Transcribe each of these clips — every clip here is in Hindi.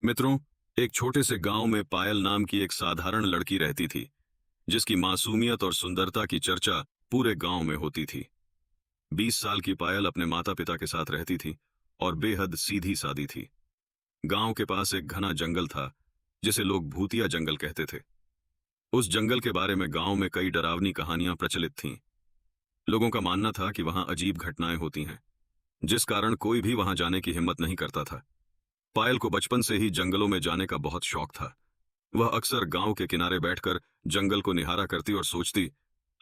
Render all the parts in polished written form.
मित्रों, एक छोटे से गांव में पायल नाम की एक साधारण लड़की रहती थी, जिसकी मासूमियत और सुंदरता की चर्चा पूरे गांव में होती थी। 20 साल की पायल अपने माता पिता के साथ रहती थी और बेहद सीधी सादी थी। गांव के पास एक घना जंगल था, जिसे लोग भूतिया जंगल कहते थे। उस जंगल के बारे में गांव में कई डरावनी कहानियां प्रचलित थीं। लोगों का मानना था कि वहां अजीब घटनाएं होती हैं, जिस कारण कोई भी वहां जाने की हिम्मत नहीं करता था। पायल को बचपन से ही जंगलों में जाने का बहुत शौक था। वह अक्सर गांव के किनारे बैठकर जंगल को निहारा करती और सोचती,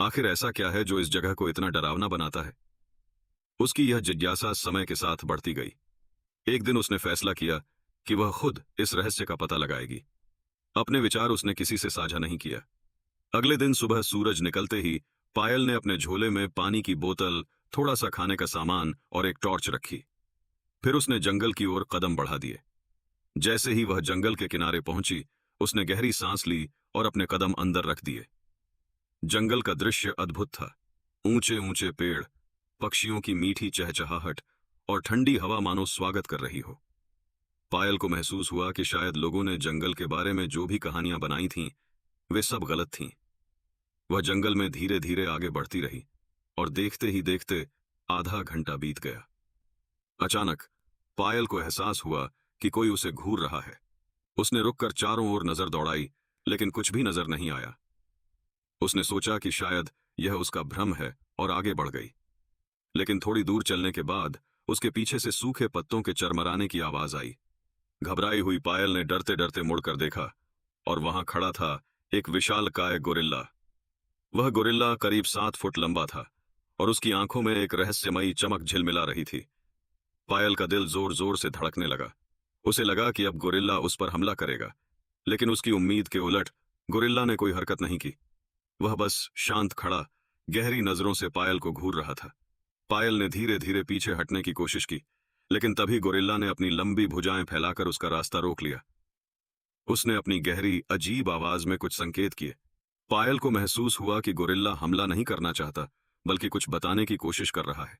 आखिर ऐसा क्या है जो इस जगह को इतना डरावना बनाता है। उसकी यह जिज्ञासा समय के साथ बढ़ती गई। एक दिन उसने फैसला किया कि वह खुद इस रहस्य का पता लगाएगी। अपने विचार उसने किसी से साझा नहीं किया। अगले दिन सुबह सूरज निकलते ही पायल ने अपने झोले में पानी की बोतल, थोड़ा सा खाने का सामान और एक टॉर्च रखी। फिर उसने जंगल की ओर कदम बढ़ा दिए। जैसे ही वह जंगल के किनारे पहुंची, उसने गहरी सांस ली और अपने कदम अंदर रख दिए। जंगल का दृश्य अद्भुत था। ऊंचे ऊंचे पेड़, पक्षियों की मीठी चहचहाहट और ठंडी हवा मानो स्वागत कर रही हो। पायल को महसूस हुआ कि शायद लोगों ने जंगल के बारे में जो भी कहानियां बनाई थीं, वे सब गलत थीं। वह जंगल में धीरे धीरे आगे बढ़ती रही और देखते ही देखते आधा घंटा बीत गया। अचानक पायल को एहसास हुआ कि कोई उसे घूर रहा है। उसने रुककर चारों ओर नजर दौड़ाई, लेकिन कुछ भी नजर नहीं आया। उसने सोचा कि शायद यह उसका भ्रम है और आगे बढ़ गई। लेकिन थोड़ी दूर चलने के बाद उसके पीछे से सूखे पत्तों के चरमराने की आवाज आई। घबराई हुई पायल ने डरते डरते मुड़कर देखा और वहां खड़ा था एक विशालकाय गोरिल्ला। वह गोरिल्ला करीब 7 फुट लंबा था और उसकी आंखों में एक रहस्यमयी चमक झिलमिला रही थी। पायल का दिल जोर जोर से धड़कने लगा। उसे लगा कि अब गोरिल्ला उस पर हमला करेगा, लेकिन उसकी उम्मीद के उलट गोरिल्ला ने कोई हरकत नहीं की। वह बस शांत खड़ा, गहरी नजरों से पायल को घूर रहा था। पायल ने धीरे धीरे पीछे हटने की कोशिश की, लेकिन तभी गोरिल्ला ने अपनी लंबी भुजाएं फैलाकर उसका रास्ता रोक लिया। उसने अपनी गहरी अजीब आवाज में कुछ संकेत किए। पायल को महसूस हुआ कि गोरिल्ला हमला नहीं करना चाहता, बल्कि कुछ बताने की कोशिश कर रहा है।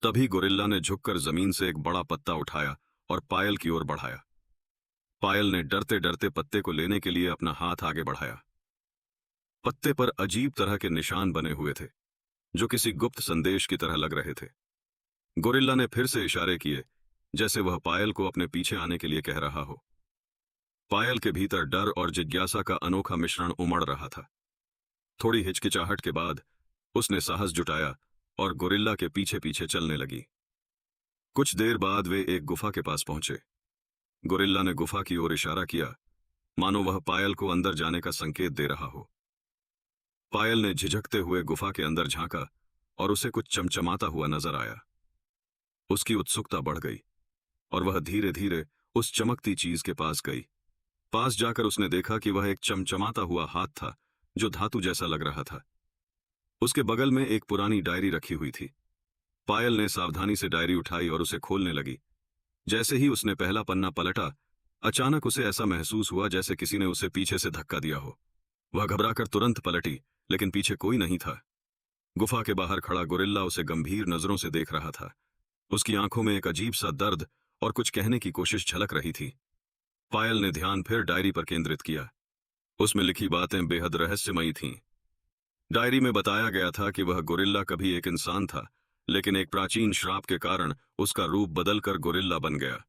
तभी गोरिल्ला ने झुककर जमीन से एक बड़ा पत्ता उठाया और पायल की ओर बढ़ाया। पायल ने डरते डरते पत्ते को लेने के लिए अपना हाथ आगे बढ़ाया। पत्ते पर अजीब तरह के निशान बने हुए थे, जो किसी गुप्त संदेश की तरह लग रहे थे। गोरिल्ला ने फिर से इशारे किए, जैसे वह पायल को अपने पीछे आने के लिए कह रहा हो। पायल के भीतर डर और जिज्ञासा का अनोखा मिश्रण उमड़ रहा था। थोड़ी हिचकिचाहट के बाद उसने साहस जुटाया और गोरिल्ला के पीछे पीछे चलने लगी। कुछ देर बाद वे एक गुफा के पास पहुंचे। गोरिल्ला ने गुफा की ओर इशारा किया, मानो वह पायल को अंदर जाने का संकेत दे रहा हो। पायल ने झिझकते हुए गुफा के अंदर झांका और उसे कुछ चमचमाता हुआ नजर आया। उसकी उत्सुकता बढ़ गई और वह धीरे धीरे उस चमकती चीज के पास गई। पास जाकर उसने देखा कि वह एक चमचमाता हुआ हाथ था, जो धातु जैसा लग रहा था। उसके बगल में एक पुरानी डायरी रखी हुई थी। पायल ने सावधानी से डायरी उठाई और उसे खोलने लगी। जैसे ही उसने पहला पन्ना पलटा, अचानक उसे ऐसा महसूस हुआ जैसे किसी ने उसे पीछे से धक्का दिया हो। वह घबराकर तुरंत पलटी, लेकिन पीछे कोई नहीं था। गुफा के बाहर खड़ा गोरिल्ला उसे गंभीर नजरों से देख रहा था। उसकी आंखों में एक अजीब सा दर्द और कुछ कहने की कोशिश झलक रही थी। पायल ने ध्यान फिर डायरी पर केंद्रित किया। उसमें लिखी बातें बेहद रहस्यमयी थीं। डायरी में बताया गया था कि वह गोरिल्ला कभी एक इंसान था, लेकिन एक प्राचीन श्राप के कारण उसका रूप बदलकर गोरिल्ला बन गया।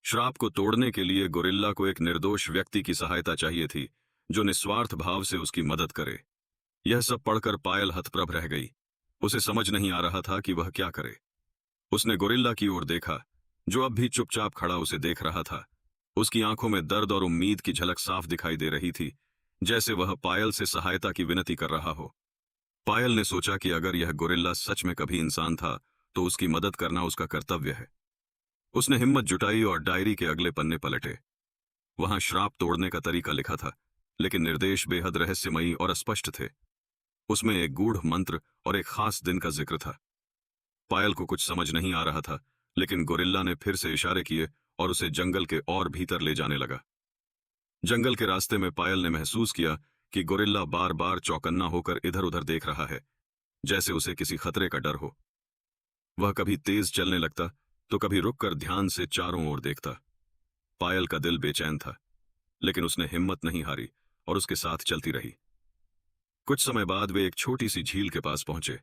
श्राप को तोड़ने के लिए गोरिल्ला को एक निर्दोष व्यक्ति की सहायता चाहिए थी, जो निस्वार्थ भाव से उसकी मदद करे। यह सब पढ़कर पायल हतप्रभ रह गई। उसे समझ नहीं आ रहा था कि वह क्या करे। उसने गोरिल्ला की ओर देखा, जो अब भी चुपचाप खड़ा उसे देख रहा था। उसकी आंखों में दर्द और उम्मीद की झलक साफ दिखाई दे रही थी, जैसे वह पायल से सहायता की विनती कर रहा हो। पायल ने सोचा कि अगर यह गोरिल्ला सच में कभी इंसान था, तो उसकी मदद करना उसका कर्तव्य है। उसने हिम्मत जुटाई और डायरी के अगले पन्ने पलटे। वहां श्राप तोड़ने का तरीका लिखा था, लेकिन निर्देश बेहद रहस्यमयी और अस्पष्ट थे। उसमें एक गूढ़ मंत्र और एक खास दिन का जिक्र था। पायल को कुछ समझ नहीं आ रहा था, लेकिन गोरिल्ला ने फिर से इशारे किए और उसे जंगल के और भीतर ले जाने लगा। जंगल के रास्ते में पायल ने महसूस किया कि गोरिल्ला बार बार चौकन्ना होकर इधर उधर देख रहा है, जैसे उसे किसी खतरे का डर हो। वह कभी तेज चलने लगता, तो कभी रुककर ध्यान से चारों ओर देखता। पायल का दिल बेचैन था, लेकिन उसने हिम्मत नहीं हारी और उसके साथ चलती रही। कुछ समय बाद वे एक छोटी सी झील के पास पहुंचे।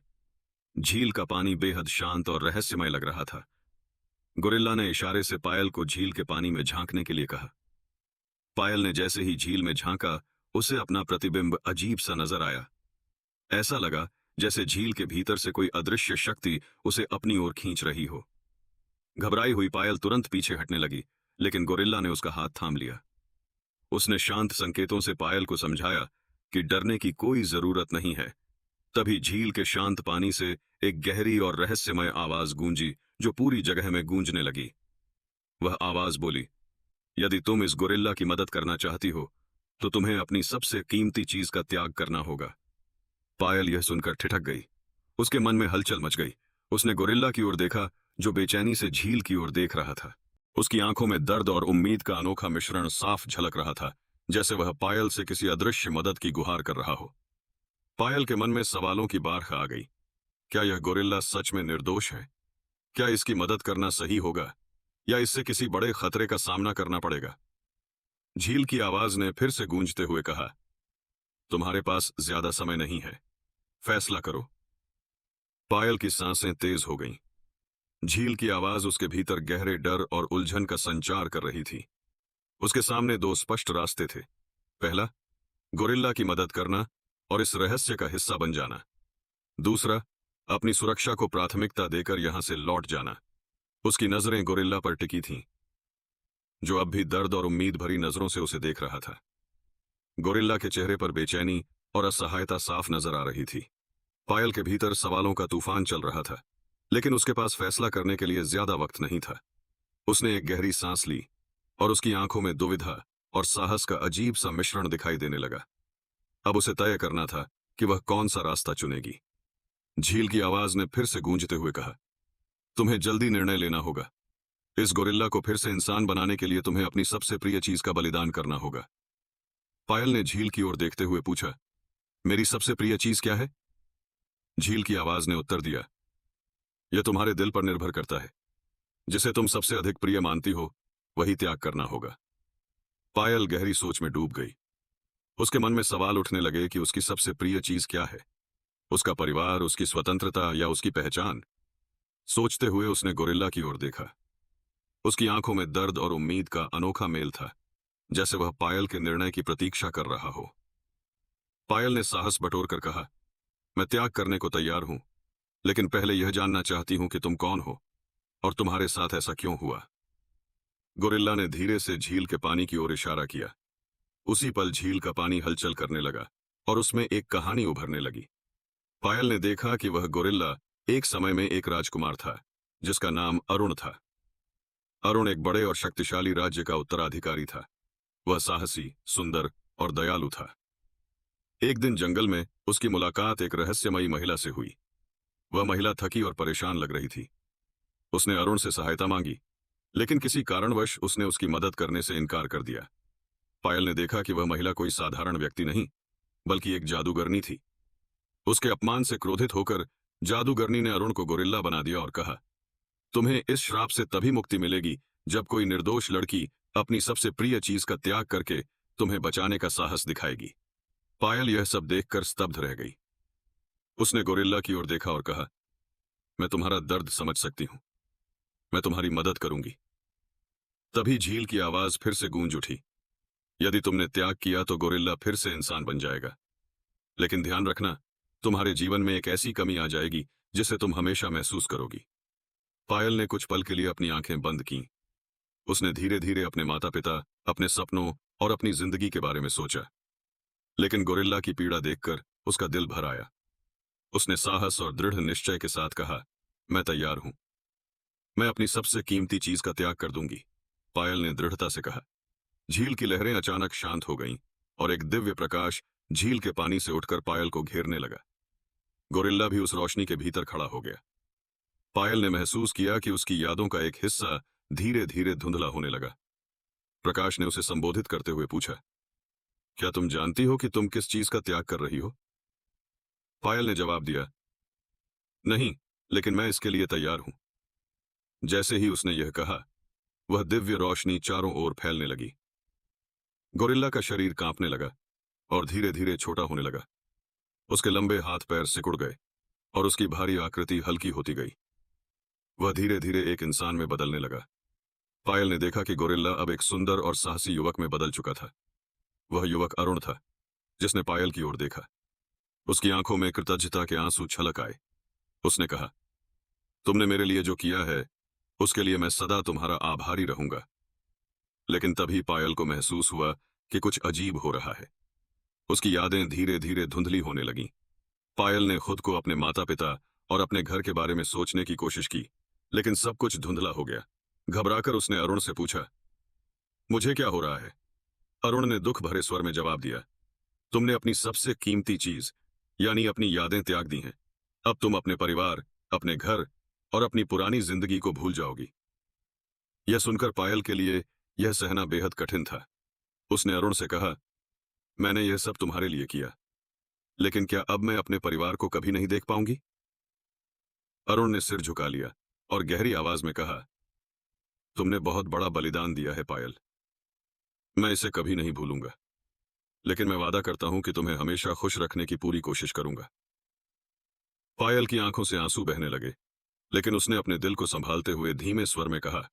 झील का पानी बेहद शांत और रहस्यमय लग रहा था। गोरिल्ला ने इशारे से पायल को झील के पानी में झांकने के लिए कहा। पायल ने जैसे ही झील में झांका, उसे अपना प्रतिबिंब अजीब सा नजर आया। ऐसा लगा जैसे झील के भीतर से कोई अदृश्य शक्ति उसे अपनी ओर खींच रही हो। घबराई हुई पायल तुरंत पीछे हटने लगी, लेकिन गोरिल्ला ने उसका हाथ थाम लिया। उसने शांत संकेतों से पायल को समझाया कि डरने की कोई जरूरत नहीं है। तभी झील के शांत पानी से एक गहरी और रहस्यमय आवाज गूंजी, जो पूरी जगह में गूंजने लगी। वह आवाज बोली, यदि तुम इस गोरिल्ला की मदद करना चाहती हो, तो तुम्हें अपनी सबसे कीमती चीज का त्याग करना होगा। पायल यह सुनकर ठिठक गई। उसके मन में हलचल मच गई। उसने गोरिल्ला की ओर देखा, जो बेचैनी से झील की ओर देख रहा था। उसकी आंखों में दर्द और उम्मीद का अनोखा मिश्रण साफ झलक रहा था, जैसे वह पायल से किसी अदृश्य मदद की गुहार कर रहा हो। पायल के मन में सवालों की बाढ़ आ गई। क्या यह गोरिल्ला सच में निर्दोष है? क्या इसकी मदद करना सही होगा, या इससे किसी बड़े खतरे का सामना करना पड़ेगा? झील की आवाज ने फिर से गूंजते हुए कहा, तुम्हारे पास ज्यादा समय नहीं है, फैसला करो। पायल की सांसें तेज हो गईं। झील की आवाज उसके भीतर गहरे डर और उलझन का संचार कर रही थी। उसके सामने दो स्पष्ट रास्ते थे। पहला, गोरिल्ला की मदद करना और इस रहस्य का हिस्सा बन जाना। दूसरा, अपनी सुरक्षा को प्राथमिकता देकर यहां से लौट जाना। उसकी नजरें गोरिल्ला पर टिकी थीं, जो अब भी दर्द और उम्मीद भरी नजरों से उसे देख रहा था। गोरिल्ला के चेहरे पर बेचैनी और असहायता साफ नजर आ रही थी। पायल के भीतर सवालों का तूफान चल रहा था, लेकिन उसके पास फैसला करने के लिए ज्यादा वक्त नहीं था। उसने एक गहरी सांस ली और उसकी आंखों में दुविधा और साहस का अजीब सा मिश्रण दिखाई देने लगा। अब उसे तय करना था कि वह कौन सा रास्ता चुनेगी। झील की आवाज ने फिर से गूंजते हुए कहा, तुम्हें जल्दी निर्णय लेना होगा। इस गोरिल्ला को फिर से इंसान बनाने के लिए तुम्हें अपनी सबसे प्रिय चीज का बलिदान करना होगा। पायल ने झील की ओर देखते हुए पूछा, मेरी सबसे प्रिय चीज क्या है? झील की आवाज ने उत्तर दिया, यह तुम्हारे दिल पर निर्भर करता है। जिसे तुम सबसे अधिक प्रिय मानती हो, वही त्याग करना होगा। पायल गहरी सोच में डूब गई। उसके मन में सवाल उठने लगे कि उसकी सबसे प्रिय चीज क्या है। उसका परिवार, उसकी स्वतंत्रता, या उसकी पहचान? सोचते हुए उसने गोरिल्ला की ओर देखा। उसकी आंखों में दर्द और उम्मीद का अनोखा मेल था, जैसे वह पायल के निर्णय की प्रतीक्षा कर रहा हो। पायल ने साहस बटोर कर कहा, मैं त्याग करने को तैयार हूं, लेकिन पहले यह जानना चाहती हूं कि तुम कौन हो और तुम्हारे साथ ऐसा क्यों हुआ। गोरिल्ला ने धीरे से झील के पानी की ओर इशारा किया। उसी पल झील का पानी हलचल करने लगा और उसमें एक कहानी उभरने लगी। पायल ने देखा कि वह गोरिल्ला एक समय में एक राजकुमार था, जिसका नाम अरुण था। अरुण एक बड़े और शक्तिशाली राज्य का उत्तराधिकारी था। वह साहसी, सुंदर और दयालु था। एक दिन जंगल में उसकी मुलाकात एक रहस्यमयी महिला से हुई। वह महिला थकी और परेशान लग रही थी। उसने अरुण से सहायता मांगी, लेकिन किसी कारणवश उसने उसकी मदद करने से इनकार कर दिया। पायल ने देखा कि वह महिला कोई साधारण व्यक्ति नहीं, बल्कि एक जादूगरनी थी। उसके अपमान से क्रोधित होकर जादूगरनी ने अरुण को गोरिल्ला बना दिया और कहा, तुम्हें इस श्राप से तभी मुक्ति मिलेगी जब कोई निर्दोष लड़की अपनी सबसे प्रिय चीज का त्याग करके तुम्हें बचाने का साहस दिखाएगी। पायल यह सब देखकर स्तब्ध रह गई। उसने गोरिल्ला की ओर देखा और कहा, मैं तुम्हारा दर्द समझ सकती हूं, मैं तुम्हारी मदद करूंगी। तभी झील की आवाज फिर से गूंज उठी, यदि तुमने त्याग किया तो गोरिल्ला फिर से इंसान बन जाएगा, लेकिन ध्यान रखना, तुम्हारे जीवन में एक ऐसी कमी आ जाएगी जिसे तुम हमेशा महसूस करोगी। पायल ने कुछ पल के लिए अपनी आंखें बंद कीं। उसने धीरे धीरे अपने माता पिता, अपने सपनों और अपनी जिंदगी के बारे में सोचा, लेकिन गोरिल्ला की पीड़ा देखकर उसका दिल भर आया। उसने साहस और दृढ़ निश्चय के साथ कहा, मैं तैयार हूं, मैं अपनी सबसे कीमती चीज का त्याग कर दूंगी। पायल ने दृढ़ता से कहा। झील की लहरें अचानक शांत हो गईं और एक दिव्य प्रकाश झील के पानी से उठकर पायल को घेरने लगा। गोरिल्ला भी उस रोशनी के भीतर खड़ा हो गया। पायल ने महसूस किया कि उसकी यादों का एक हिस्सा धीरे धीरे धुंधला होने लगा। प्रकाश ने उसे संबोधित करते हुए पूछा, क्या तुम जानती हो कि तुम किस चीज का त्याग कर रही हो? पायल ने जवाब दिया, नहीं, लेकिन मैं इसके लिए तैयार हूं। जैसे ही उसने यह कहा, वह दिव्य रोशनी चारों ओर फैलने लगी। गोरिल्ला का शरीर कांपने लगा और धीरे धीरे छोटा होने लगा। उसके लंबे हाथ पैर सिकुड़ गए और उसकी भारी आकृति हल्की होती गई। वह धीरे धीरे एक इंसान में बदलने लगा। पायल ने देखा कि गोरिल्ला अब एक सुंदर और साहसी युवक में बदल चुका था। वह युवक अरुण था, जिसने पायल की ओर देखा। उसकी आंखों में कृतज्ञता के आंसू छलक आए। उसने कहा, तुमने मेरे लिए जो किया है उसके लिए मैं सदा तुम्हारा आभारी रहूंगा। लेकिन तभी पायल को महसूस हुआ कि कुछ अजीब हो रहा है। उसकी यादें धीरे धीरे धुंधली होने लगीं। पायल ने खुद को अपने माता पिता और अपने घर के बारे में सोचने की कोशिश की, लेकिन सब कुछ धुंधला हो गया। घबराकर उसने अरुण से पूछा, मुझे क्या हो रहा है? अरुण ने दुख भरे स्वर में जवाब दिया, तुमने अपनी सबसे कीमती चीज यानी अपनी यादें त्याग दी हैं। अब तुम अपने परिवार, अपने घर और अपनी पुरानी जिंदगी को भूल जाओगी। यह सुनकर पायल के लिए यह सहना बेहद कठिन था। उसने अरुण से कहा, मैंने यह सब तुम्हारे लिए किया, लेकिन क्या अब मैं अपने परिवार को कभी नहीं देख पाऊंगी? अरुण ने सिर झुका लिया और गहरी आवाज में कहा, तुमने बहुत बड़ा बलिदान दिया है पायल। मैं इसे कभी नहीं भूलूंगा, लेकिन मैं वादा करता हूं कि तुम्हें हमेशा खुश रखने की पूरी कोशिश करूंगा। पायल की आंखों से आंसू बहने लगे, लेकिन उसने अपने दिल को संभालते हुए धीमे स्वर में कहा,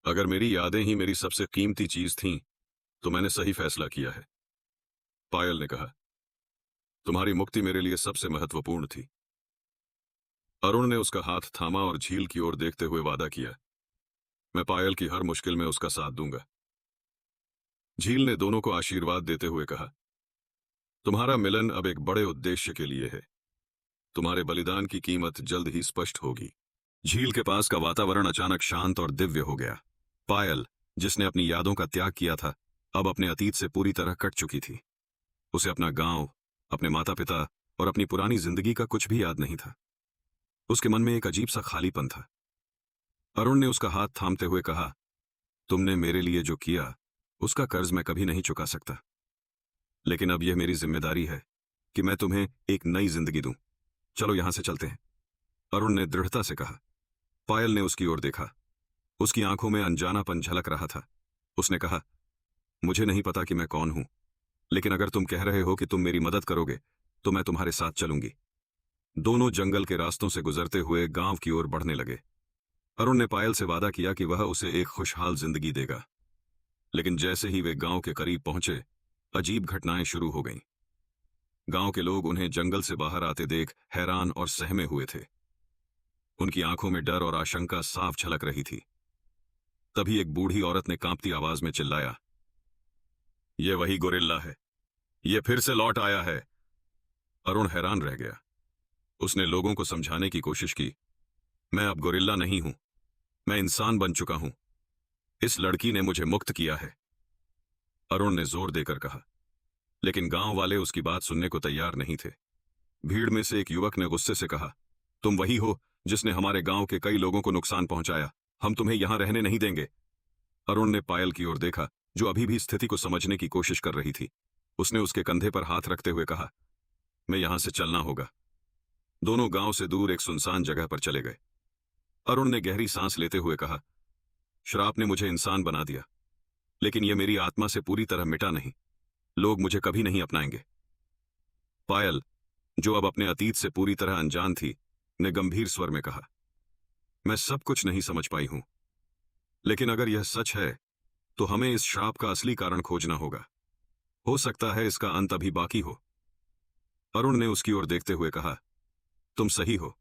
अगर मेरी यादें ही मेरी सबसे कीमती चीज थीं, तो मैंने सही फैसला किया है। पायल ने कहा, तुम्हारी मुक्ति मेरे लिए सबसे महत्वपूर्ण थी। अरुण ने उसका हाथ थामा और झील की ओर देखते हुए वादा किया, मैं पायल की हर मुश्किल में उसका साथ दूंगा। झील ने दोनों को आशीर्वाद देते हुए कहा, तुम्हारा मिलन अब एक बड़े उद्देश्य के लिए है। तुम्हारे बलिदान की कीमत जल्द ही स्पष्ट होगी। झील के पास का वातावरण अचानक शांत और दिव्य हो गया। पायल, जिसने अपनी यादों का त्याग किया था, अब अपने अतीत से पूरी तरह कट चुकी थी। उसे अपना गांव, अपने माता पिता और अपनी पुरानी जिंदगी का कुछ भी याद नहीं था। उसके मन में एक अजीब सा खालीपन था। अरुण ने उसका हाथ थामते हुए कहा, तुमने मेरे लिए जो किया उसका कर्ज मैं कभी नहीं चुका सकता, लेकिन अब यह मेरी जिम्मेदारी है कि मैं तुम्हें एक नई जिंदगी दूं। चलो यहां से चलते हैं, अरुण ने दृढ़ता से कहा। पायल ने उसकी ओर देखा। उसकी आंखों में अनजानापन झलक रहा था। उसने कहा, मुझे नहीं पता कि मैं कौन हूं, लेकिन अगर तुम कह रहे हो कि तुम मेरी मदद करोगे तो मैं तुम्हारे साथ चलूंगी। दोनों जंगल के रास्तों से गुजरते हुए गांव की ओर बढ़ने लगे। अरुण ने पायल से वादा किया कि वह उसे एक खुशहाल जिंदगी देगा, लेकिन जैसे ही वे गांव के करीब पहुंचे, अजीब घटनाएं शुरू हो गईं। गांव के लोग उन्हें जंगल से बाहर आते देख हैरान और सहमे हुए थे। उनकी आंखों में डर और आशंका साफ झलक रही थी। तभी एक बूढ़ी औरत ने कांपती आवाज में चिल्लाया, यह वही गोरिल्ला है, यह फिर से लौट आया है। अरुण हैरान रह गया। उसने लोगों को समझाने की कोशिश की, मैं अब गोरिल्ला नहीं हूं, मैं इंसान बन चुका हूं। इस लड़की ने मुझे मुक्त किया है, अरुण ने जोर देकर कहा। लेकिन गांव वाले उसकी बात सुनने को तैयार नहीं थे। भीड़ में से एक युवक ने गुस्से से कहा, तुम वही हो जिसने हमारे गांव के कई लोगों को नुकसान पहुंचाया। हम तुम्हें यहां रहने नहीं देंगे। अरुण ने पायल की ओर देखा, जो अभी भी स्थिति को समझने की कोशिश कर रही थी। उसने उसके कंधे पर हाथ रखते हुए कहा, मैं यहां से चलना होगा। दोनों गांव से दूर एक सुनसान जगह पर चले गए। अरुण ने गहरी सांस लेते हुए कहा, श्राप ने मुझे इंसान बना दिया, लेकिन यह मेरी आत्मा से पूरी तरह मिटा नहीं। लोग मुझे कभी नहीं अपनाएंगे। पायल, जो अब अपने अतीत से पूरी तरह अनजान थी, ने गंभीर स्वर में कहा, मैं सब कुछ नहीं समझ पाई हूं, लेकिन अगर यह सच है तो हमें इस श्राप का असली कारण खोजना होगा। हो सकता है इसका अंत अभी बाकी हो। अरुण ने उसकी ओर देखते हुए कहा, तुम सही हो,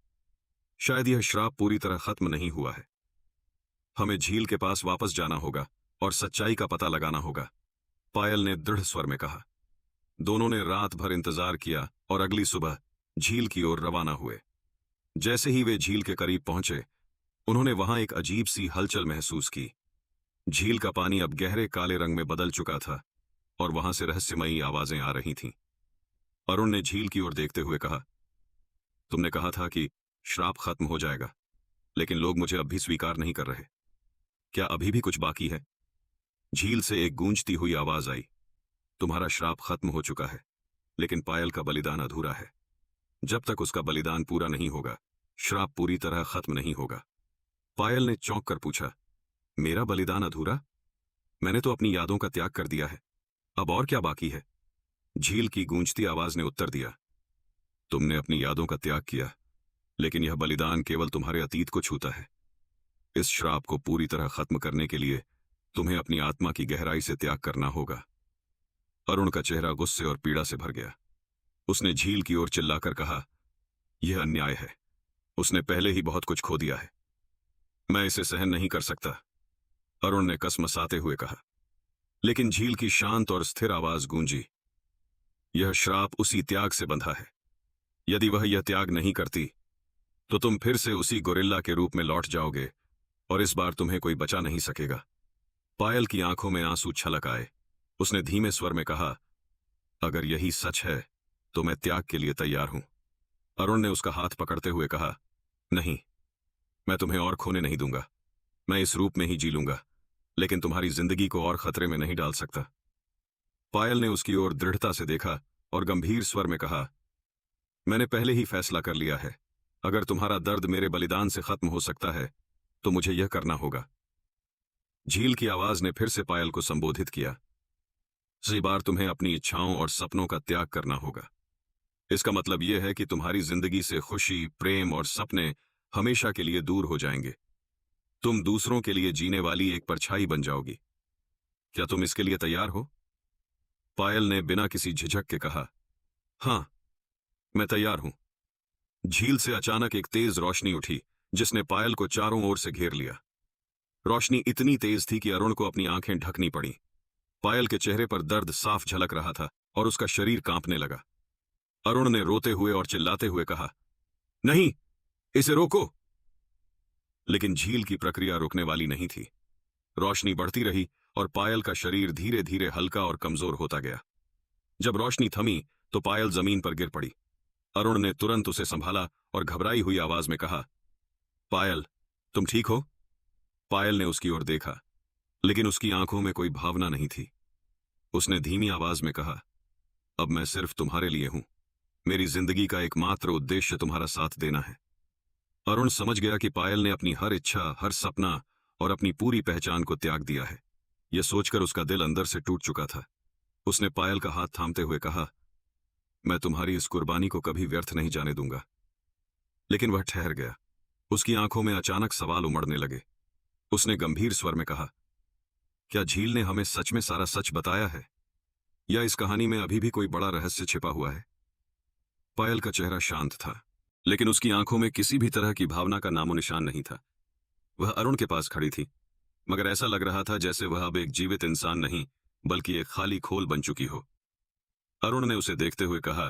शायद यह श्राप पूरी तरह खत्म नहीं हुआ है। हमें झील के पास वापस जाना होगा और सच्चाई का पता लगाना होगा, पायल ने दृढ़ स्वर में कहा। दोनों ने रात भर इंतजार किया और अगली सुबह झील की ओर रवाना हुए। जैसे ही वे झील के करीब पहुंचे, उन्होंने वहां एक अजीब सी हलचल महसूस की। झील का पानी अब गहरे काले रंग में बदल चुका था और वहां से रहस्यमयी आवाजें आ रही थीं। अरुण ने झील की ओर देखते हुए कहा, तुमने कहा था कि श्राप खत्म हो जाएगा, लेकिन लोग मुझे अब भी स्वीकार नहीं कर रहे। क्या अभी भी कुछ बाकी है? झील से एक गूंजती हुई आवाज आई, तुम्हारा श्राप खत्म हो चुका है, लेकिन पायल का बलिदान अधूरा है। जब तक उसका बलिदान पूरा नहीं होगा, श्राप पूरी तरह खत्म नहीं होगा। पायल ने चौंक कर पूछा, मेरा बलिदान अधूरा? मैंने तो अपनी यादों का त्याग कर दिया है। अब और क्या बाकी है? झील की गूंजती आवाज ने उत्तर दिया। तुमने अपनी यादों का त्याग किया, लेकिन यह बलिदान केवल तुम्हारे अतीत को छूता है। इस श्राप को पूरी तरह खत्म करने के लिए तुम्हें अपनी आत्मा की गहराई से त्याग करना होगा। अरुण का चेहरा गुस्से और पीड़ा से भर गया। उसने झील की ओर चिल्लाकर कहा, यह अन्याय है। उसने पहले ही बहुत कुछ खो दिया है। मैं इसे सहन नहीं कर सकता, अरुण ने कसमसाते हुए कहा। लेकिन झील की शांत और स्थिर आवाज गूंजी, यह श्राप उसी त्याग से बंधा है। यदि वह यह त्याग नहीं करती तो तुम फिर से उसी गोरिल्ला के रूप में लौट जाओगे और इस बार तुम्हें कोई बचा नहीं सकेगा। पायल की आंखों में आंसू छलक आए। उसने धीमे स्वर में कहा, अगर यही सच है तो मैं त्याग के लिए तैयार हूं। अरुण ने उसका हाथ पकड़ते हुए कहा, नहीं, मैं तुम्हें और खोने नहीं दूंगा। मैं इस रूप में ही जी लूंगा, लेकिन तुम्हारी जिंदगी को और खतरे में नहीं डाल सकता। पायल ने उसकी ओर दृढ़ता से देखा और गंभीर स्वर में कहा, मैंने पहले ही फैसला कर लिया है। अगर तुम्हारा दर्द मेरे बलिदान से खत्म हो सकता है तो मुझे यह करना होगा। झील की आवाज ने फिर से पायल को संबोधित किया, इस बार तुम्हें अपनी इच्छाओं और सपनों का त्याग करना होगा। इसका मतलब यह है कि तुम्हारी जिंदगी से खुशी, प्रेम और सपने हमेशा के लिए दूर हो जाएंगे। तुम दूसरों के लिए जीने वाली एक परछाई बन जाओगी। क्या तुम इसके लिए तैयार हो? पायल ने बिना किसी झिझक के कहा, हां, मैं तैयार हूं। झील से अचानक एक तेज रोशनी उठी जिसने पायल को चारों ओर से घेर लिया। रोशनी इतनी तेज थी कि अरुण को अपनी आंखें ढकनी पड़ी। पायल के चेहरे पर दर्द साफ झलक रहा था और उसका शरीर कांपने लगा। अरुण ने रोते हुए और चिल्लाते हुए कहा, नहीं, इसे रोको। लेकिन झील की प्रक्रिया रुकने वाली नहीं थी। रोशनी बढ़ती रही और पायल का शरीर धीरे धीरे हल्का और कमजोर होता गया। जब रोशनी थमी तो पायल जमीन पर गिर पड़ी। अरुण ने तुरंत उसे संभाला और घबराई हुई आवाज में कहा, पायल, तुम ठीक हो? पायल ने उसकी ओर देखा, लेकिन उसकी आंखों में कोई भावना नहीं थी। उसने धीमी आवाज में कहा, अब मैं सिर्फ तुम्हारे लिए हूं। मेरी जिंदगी का एकमात्र उद्देश्य तुम्हारा साथ देना है। अरुण समझ गया कि पायल ने अपनी हर इच्छा, हर सपना और अपनी पूरी पहचान को त्याग दिया है। यह सोचकर उसका दिल अंदर से टूट चुका था। उसने पायल का हाथ थामते हुए कहा, मैं तुम्हारी इस कुर्बानी को कभी व्यर्थ नहीं जाने दूंगा। लेकिन वह ठहर गया। उसकी आंखों में अचानक सवाल उमड़ने लगे। उसने गंभीर स्वर में कहा, क्या झील ने हमें सच में सारा सच बताया है, या इस कहानी में अभी भी कोई बड़ा रहस्य छिपा हुआ है? पायल का चेहरा शांत था, लेकिन उसकी आंखों में किसी भी तरह की भावना का नामो निशान नहीं था। वह अरुण के पास खड़ी थी, मगर ऐसा लग रहा था जैसे वह अब एक जीवित इंसान नहीं बल्कि एक खाली खोल बन चुकी हो। अरुण ने उसे देखते हुए कहा,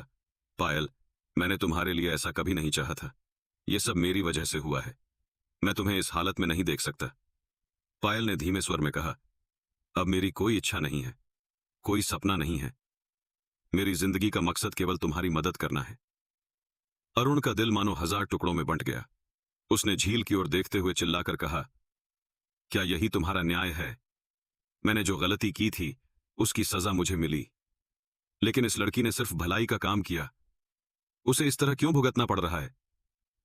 पायल, मैंने तुम्हारे लिए ऐसा कभी नहीं चाहा था। यह सब मेरी वजह से हुआ है। मैं तुम्हें इस हालत में नहीं देख सकता। पायल ने धीमे स्वर में कहा, अब मेरी कोई इच्छा नहीं है, कोई सपना नहीं है। मेरी जिंदगी का मकसद केवल तुम्हारी मदद करना है। अरुण का दिल मानो 1000 टुकड़ों में बंट गया। उसने झील की ओर देखते हुए चिल्लाकर कहा, क्या यही तुम्हारा न्याय है? मैंने जो गलती की थी उसकी सजा मुझे मिली, लेकिन इस लड़की ने सिर्फ भलाई का काम किया। उसे इस तरह क्यों भुगतना पड़ रहा है?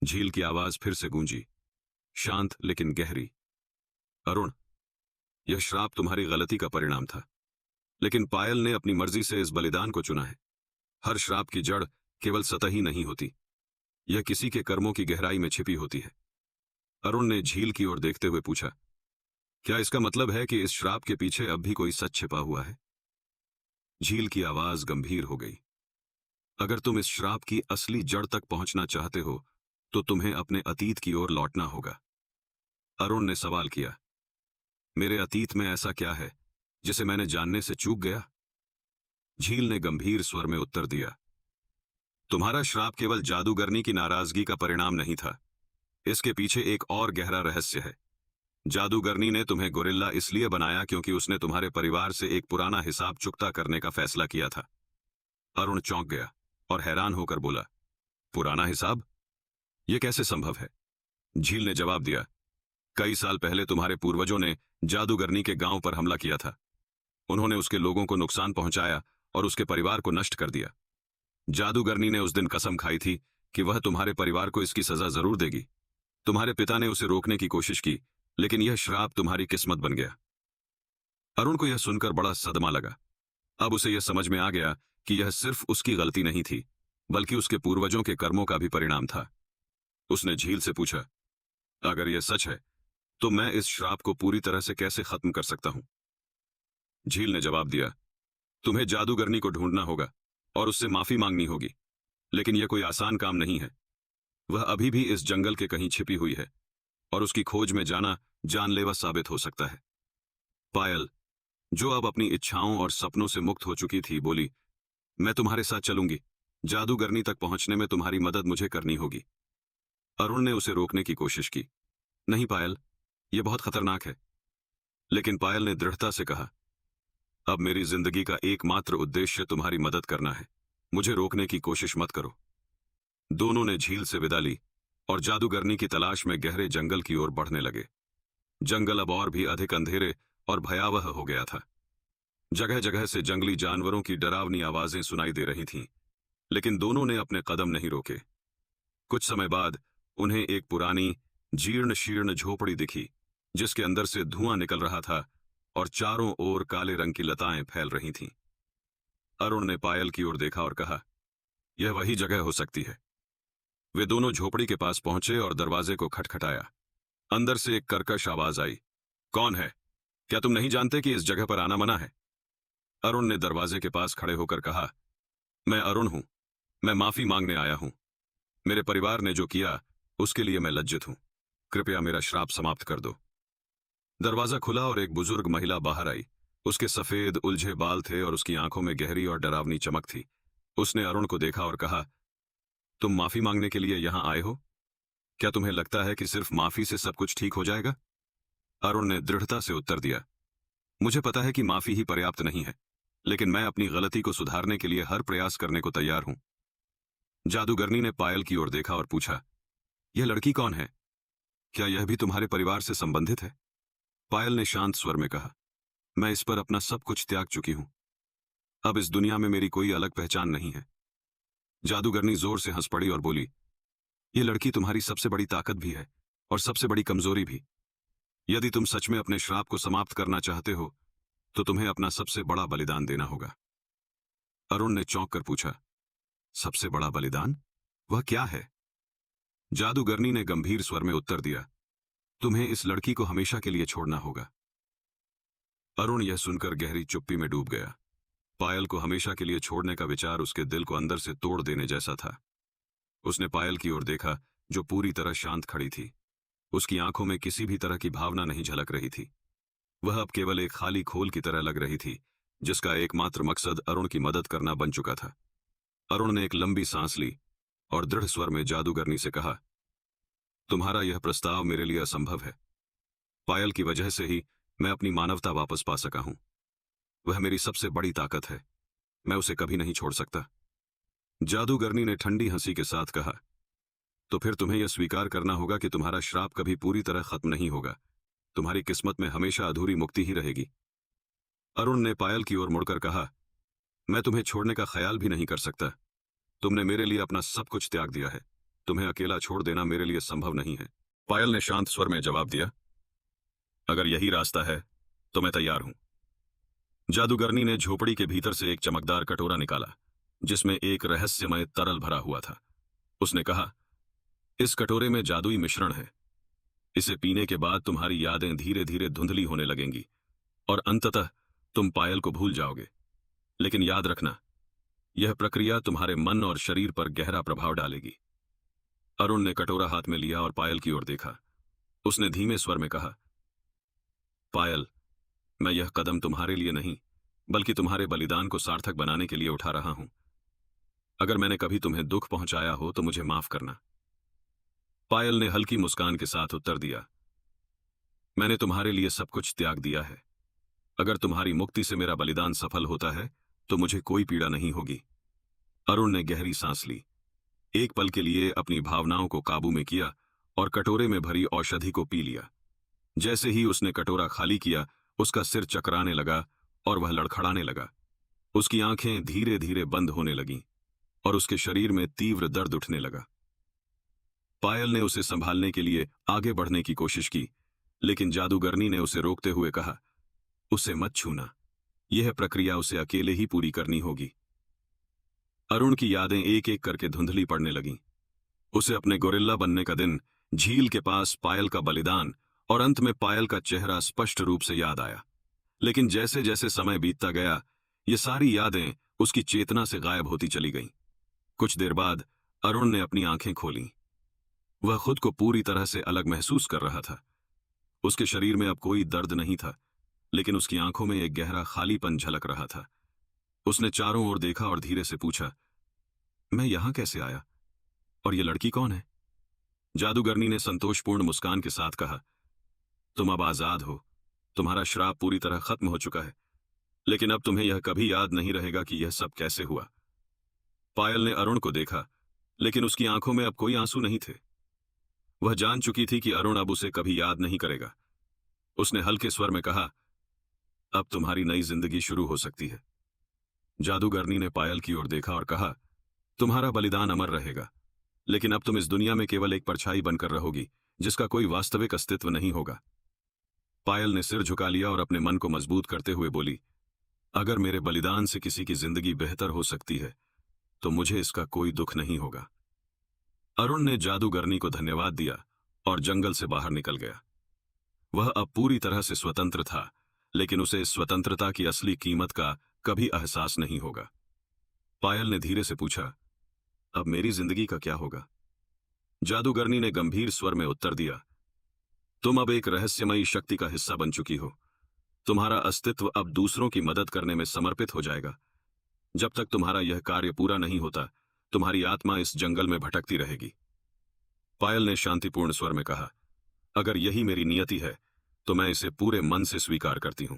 झील की आवाज फिर से गूंजी, शांत लेकिन गहरी। अरुण, यह श्राप तुम्हारी गलती का परिणाम था, लेकिन पायल ने अपनी मर्जी से इस बलिदान को चुना है। हर श्राप की जड़ केवल सतही नहीं होती, यह किसी के कर्मों की गहराई में छिपी होती है। अरुण ने झील की ओर देखते हुए पूछा, क्या इसका मतलब है कि इस श्राप के पीछे अब भी कोई सच छिपा हुआ है? झील की आवाज गंभीर हो गई, अगर तुम इस श्राप की असली जड़ तक पहुंचना चाहते हो तो तुम्हें अपने अतीत की ओर लौटना होगा। अरुण ने सवाल किया, मेरे अतीत में ऐसा क्या है जिसे मैंने जानने से चूक गया? झील ने गंभीर स्वर में उत्तर दिया, तुम्हारा श्राप केवल जादूगरनी की नाराजगी का परिणाम नहीं था। इसके पीछे एक और गहरा रहस्य है। जादूगरनी ने तुम्हें गोरिल्ला इसलिए बनाया क्योंकि उसने तुम्हारे परिवार से एक पुराना हिसाब चुकता करने का फैसला किया था। अरुण चौंक गया और हैरान होकर बोला, पुराना हिसाब? यह कैसे संभव है? झील ने जवाब दिया, कई साल पहले तुम्हारे पूर्वजों ने जादूगरनी के गांव पर हमला किया था। उन्होंने उसके लोगों को नुकसान पहुंचाया और उसके परिवार को नष्ट कर दिया। जादूगरनी ने उस दिन कसम खाई थी कि वह तुम्हारे परिवार को इसकी सजा जरूर देगी। तुम्हारे पिता ने उसे रोकने की कोशिश की, लेकिन यह श्राप तुम्हारी किस्मत बन गया। अरुण को यह सुनकर बड़ा सदमा लगा। अब उसे यह समझ में आ गया कि यह सिर्फ उसकी गलती नहीं थी, बल्कि उसके पूर्वजों के कर्मों का भी परिणाम था। उसने झील से पूछा, अगर यह सच है तो मैं इस श्राप को पूरी तरह से कैसे खत्म कर सकता हूं? झील ने जवाब दिया, तुम्हें जादूगरनी को ढूंढना होगा और उससे माफी मांगनी होगी, लेकिन यह कोई आसान काम नहीं है। वह अभी भी इस जंगल के कहीं छिपी हुई है और उसकी खोज में जाना जानलेवा साबित हो सकता है। पायल, जो अब अपनी इच्छाओं और सपनों से मुक्त हो चुकी थी, बोली, मैं तुम्हारे साथ चलूंगी। जादूगरनी तक पहुंचने में तुम्हारी मदद मुझे करनी होगी। अरुण ने उसे रोकने की कोशिश की। नहीं पायल, यह बहुत खतरनाक है। लेकिन पायल ने दृढ़ता से कहा, अब मेरी जिंदगी का एकमात्र उद्देश्य तुम्हारी मदद करना है। मुझे रोकने की कोशिश मत करो। दोनों ने झील से विदा ली और जादूगरनी की तलाश में गहरे जंगल की ओर बढ़ने लगे। जंगल अब और भी अधिक अंधेरे और भयावह हो गया था। जगह जगह से जंगली जानवरों की डरावनी आवाजें सुनाई दे रही थीं, लेकिन दोनों ने अपने कदम नहीं रोके। कुछ समय बाद उन्हें एक पुरानी जीर्ण शीर्ण झोपड़ी दिखी, जिसके अंदर से धुआं निकल रहा था और चारों ओर काले रंग की लताएं फैल रही थीं। अरुण ने पायल की ओर देखा और कहा, यह वही जगह हो सकती है। वे दोनों झोपड़ी के पास पहुंचे और दरवाजे को खटखटाया। अंदर से एक कर्कश आवाज आई, कौन है? क्या तुम नहीं जानते कि इस जगह पर आना मना है? अरुण ने दरवाजे के पास खड़े होकर कहा, मैं अरुण हूं। मैं माफी मांगने आया हूं। मेरे परिवार ने जो किया उसके लिए मैं लज्जित हूं। कृपया मेरा श्राप समाप्त कर दो। दरवाजा खुला और एक बुजुर्ग महिला बाहर आई। उसके सफेद उलझे बाल थे और उसकी आंखों में गहरी और डरावनी चमक थी। उसने अरुण को देखा और कहा, तुम माफी मांगने के लिए यहां आए हो? क्या तुम्हें लगता है कि सिर्फ माफी से सब कुछ ठीक हो जाएगा? अरुण ने दृढ़ता से उत्तर दिया, मुझे पता है कि माफी ही पर्याप्त नहीं है, लेकिन मैं अपनी गलती को सुधारने के लिए हर प्रयास करने को तैयार हूं। जादूगरनी ने पायल की ओर देखा और पूछा, यह लड़की कौन है? क्या यह भी तुम्हारे परिवार से संबंधित है? पायल ने शांत स्वर में कहा, मैं इस पर अपना सब कुछ त्याग चुकी हूं। अब इस दुनिया में मेरी कोई अलग पहचान नहीं है। जादूगरनी जोर से हंस पड़ी और बोली, यह लड़की तुम्हारी सबसे बड़ी ताकत भी है और सबसे बड़ी कमजोरी भी। यदि तुम सच में अपने श्राप को समाप्त करना चाहते हो तो तुम्हें अपना सबसे बड़ा बलिदान देना होगा। अरुण ने चौंक कर पूछा, सबसे बड़ा बलिदान? वह क्या है? जादूगरनी ने गंभीर स्वर में उत्तर दिया, तुम्हें इस लड़की को हमेशा के लिए छोड़ना होगा। अरुण यह सुनकर गहरी चुप्पी में डूब गया। पायल को हमेशा के लिए छोड़ने का विचार उसके दिल को अंदर से तोड़ देने जैसा था। उसने पायल की ओर देखा, जो पूरी तरह शांत खड़ी थी। उसकी आंखों में किसी भी तरह की भावना नहीं झलक रही थी। वह अब केवल एक खाली खोल की तरह लग रही थी, जिसका एकमात्र मकसद अरुण की मदद करना बन चुका था। अरुण ने एक लंबी सांस ली और दृढ़ स्वर में जादूगरनी से कहा, तुम्हारा यह प्रस्ताव मेरे लिए असंभव है। पायल की वजह से ही मैं अपनी मानवता वापस पा सका हूं। वह मेरी सबसे बड़ी ताकत है। मैं उसे कभी नहीं छोड़ सकता। जादूगरनी ने ठंडी हंसी के साथ कहा, तो फिर तुम्हें यह स्वीकार करना होगा कि तुम्हारा श्राप कभी पूरी तरह खत्म नहीं होगा। तुम्हारी किस्मत में हमेशा अधूरी मुक्ति ही रहेगी। अरुण ने पायल की ओर मुड़कर कहा, मैं तुम्हें छोड़ने का ख्याल भी नहीं कर सकता। तुमने मेरे लिए अपना सब कुछ त्याग दिया है। तुम्हें अकेला छोड़ देना मेरे लिए संभव नहीं है। पायल ने शांत स्वर में जवाब दिया, अगर यही रास्ता है तो मैं तैयार हूं। जादूगरनी ने झोपड़ी के भीतर से एक चमकदार कटोरा निकाला, जिसमें एक रहस्यमय तरल भरा हुआ था। उसने कहा, इस कटोरे में जादुई मिश्रण है। इसे पीने के बाद तुम्हारी यादें धीरे धीरे धुंधली होने लगेंगी और अंततः तुम पायल को भूल जाओगे। लेकिन याद रखना, यह प्रक्रिया तुम्हारे मन और शरीर पर गहरा प्रभाव डालेगी। अरुण ने कटोरा हाथ में लिया और पायल की ओर देखा। उसने धीमे स्वर में कहा, पायल, मैं यह कदम तुम्हारे लिए नहीं, बल्कि तुम्हारे बलिदान को सार्थक बनाने के लिए उठा रहा हूं। अगर मैंने कभी तुम्हें दुख पहुंचाया हो तो मुझे माफ करना। पायल ने हल्की मुस्कान के साथ उत्तर दिया, मैंने तुम्हारे लिए सब कुछ त्याग दिया है। अगर तुम्हारी मुक्ति से मेरा बलिदान सफल होता है तो मुझे कोई पीड़ा नहीं होगी। अरुण ने गहरी सांस ली, एक पल के लिए अपनी भावनाओं को काबू में किया और कटोरे में भरी औषधि को पी लिया। जैसे ही उसने कटोरा खाली किया, उसका सिर चकराने लगा और वह लड़खड़ाने लगा। उसकी आंखें धीरे धीरे बंद होने लगीं और उसके शरीर में तीव्र दर्द उठने लगा। पायल ने उसे संभालने के लिए आगे बढ़ने की कोशिश की, लेकिन जादूगरनी ने उसे रोकते हुए कहा, उसे मत छूना, यह प्रक्रिया उसे अकेले ही पूरी करनी होगी। अरुण की यादें एक एक करके धुंधली पड़ने लगीं। उसे अपने गोरिल्ला बनने का दिन, झील के पास पायल का बलिदान और अंत में पायल का चेहरा स्पष्ट रूप से याद आया। लेकिन जैसे जैसे समय बीतता गया, ये सारी यादें उसकी चेतना से गायब होती चली गईं। कुछ देर बाद अरुण ने अपनी आंखें खोलीं। वह खुद को पूरी तरह से अलग महसूस कर रहा था। उसके शरीर में अब कोई दर्द नहीं था, लेकिन उसकी आंखों में एक गहरा खालीपन झलक रहा था। उसने चारों ओर देखा और धीरे से पूछा, मैं यहां कैसे आया? और ये लड़की कौन है? जादूगरनी ने संतोषपूर्ण मुस्कान के साथ कहा, तुम अब आजाद हो। तुम्हारा श्राप पूरी तरह खत्म हो चुका है, लेकिन अब तुम्हें यह कभी याद नहीं रहेगा कि यह सब कैसे हुआ। पायल ने अरुण को देखा, लेकिन उसकी आंखों में अब कोई आंसू नहीं थे। वह जान चुकी थी कि अरुण अब उसे कभी याद नहीं करेगा। उसने हल्के स्वर में कहा, अब तुम्हारी नई जिंदगी शुरू हो सकती है। जादूगरनी ने पायल की ओर देखा और कहा, तुम्हारा बलिदान अमर रहेगा, लेकिन अब तुम इस दुनिया में केवल एक परछाई बनकर रहोगी, जिसका कोई वास्तविक अस्तित्व नहीं होगा। पायल ने सिर झुका लिया और अपने मन को मजबूत करते हुए बोली, अगर मेरे बलिदान से किसी की जिंदगी बेहतर हो सकती है, तो मुझे इसका कोई दुख नहीं होगा। अरुण ने जादूगरनी को धन्यवाद दिया और जंगल से बाहर निकल गया। वह अब पूरी तरह से स्वतंत्र था, लेकिन उसे इस स्वतंत्रता की असली कीमत का कभी एहसास नहीं होगा। पायल ने धीरे से पूछा, अब मेरी जिंदगी का क्या होगा? जादूगरनी ने गंभीर स्वर में उत्तर दिया, तुम अब एक रहस्यमयी शक्ति का हिस्सा बन चुकी हो। तुम्हारा अस्तित्व अब दूसरों की मदद करने में समर्पित हो जाएगा। जब तक तुम्हारा यह कार्य पूरा नहीं होता, तुम्हारी आत्मा इस जंगल में भटकती रहेगी। पायल ने शांतिपूर्ण स्वर में कहा, अगर यही मेरी नियति है, तो मैं इसे पूरे मन से स्वीकार करती हूं।